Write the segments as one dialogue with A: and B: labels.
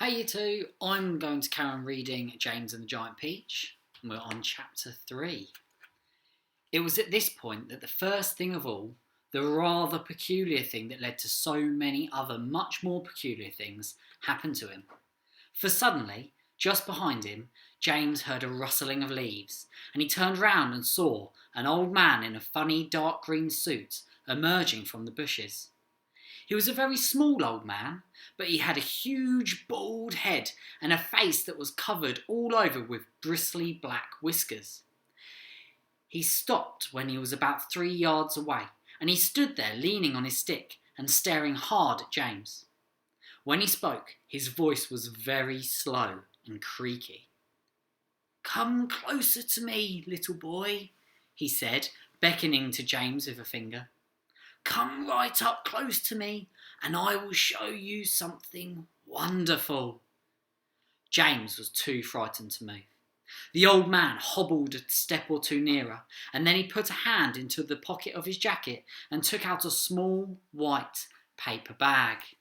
A: Hey you two, I'm going to carry on reading James and the Giant Peach, and we're on chapter 3. It was at this point that the first thing of all, the rather peculiar thing that led to so many other much more peculiar things, happened to him. For suddenly, just behind him, James heard a rustling of leaves, and he turned round and saw an old man in a funny dark green suit emerging from the bushes. He was a very small old man, but he had a huge bald head and a face that was covered all over with bristly black whiskers. He stopped when he was about 3 yards away, and he stood there leaning on his stick and staring hard at James. When he spoke, his voice was very slow and creaky. "Come closer to me, little boy," he said, beckoning to James with a finger. "Come right up close to me, and I will show you something wonderful." James was too frightened to move. The old man hobbled a step or two nearer, and then he put a hand into the pocket of his jacket and took out a small white paper bag.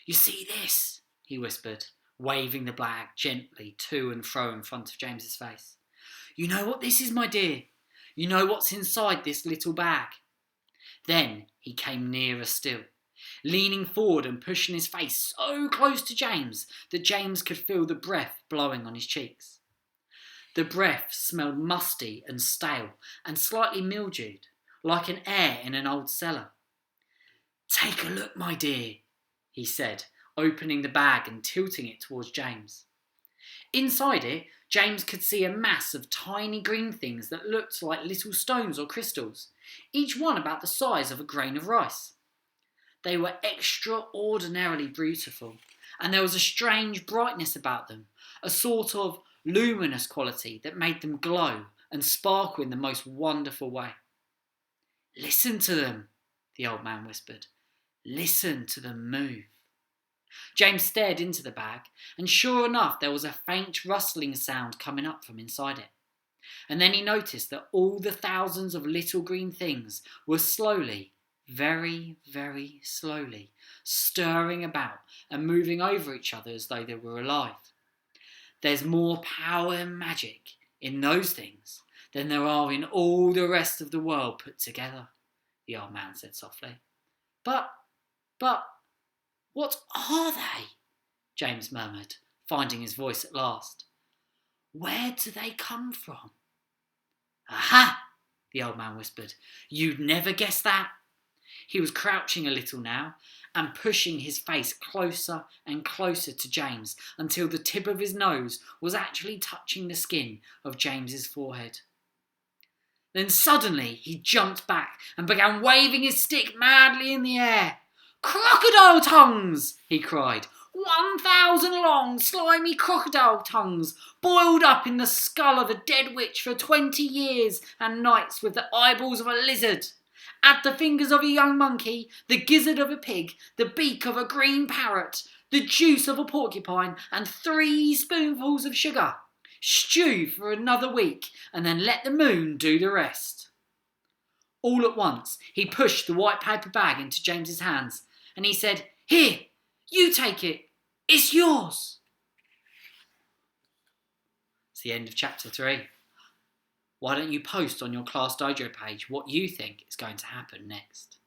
A: "You see this?" he whispered, waving the bag gently to and fro in front of James's face. "You know what this is, my dear? You know what's inside this little bag?" Then he came nearer still, leaning forward and pushing his face so close to James that James could feel the breath blowing on his cheeks. The breath smelled musty and stale and slightly mildewed, like an air in an old cellar. "Take a look, my dear," he said, opening the bag and tilting it towards James. Inside it, James could see a mass of tiny green things that looked like little stones or crystals, each one about the size of a grain of rice. They were extraordinarily beautiful, and there was a strange brightness about them, a sort of luminous quality that made them glow and sparkle in the most wonderful way. "Listen to them," the old man whispered. "Listen to them move." James stared into the bag, and sure enough there was a faint rustling sound coming up from inside it. And then he noticed that all the thousands of little green things were slowly, very, very slowly, stirring about and moving over each other as though they were alive. "There's more power and magic in those things than there are in all the rest of the world put together," the old man said softly. But, what are they?" James murmured, finding his voice at last. "Where do they come from?" "Aha!" the old man whispered. "You'd never guess that." He was crouching a little now and pushing his face closer and closer to James until the tip of his nose was actually touching the skin of James's forehead. Then suddenly he jumped back and began waving his stick madly in the air. "Crocodile tongues!" he cried. 1,000 long, slimy crocodile tongues, boiled up in the skull of a dead witch for 20 years and nights with the eyeballs of a lizard. Add the fingers of a young monkey, the gizzard of a pig, the beak of a green parrot, the juice of a porcupine, and 3 spoonfuls of sugar. Stew for another week, and then let the moon do the rest." All at once, he pushed the white paper bag into James's hands, and he said, "Here, you take it. It's yours." It's the end of chapter 3. Why don't you post on your Class Dojo page what you think is going to happen next?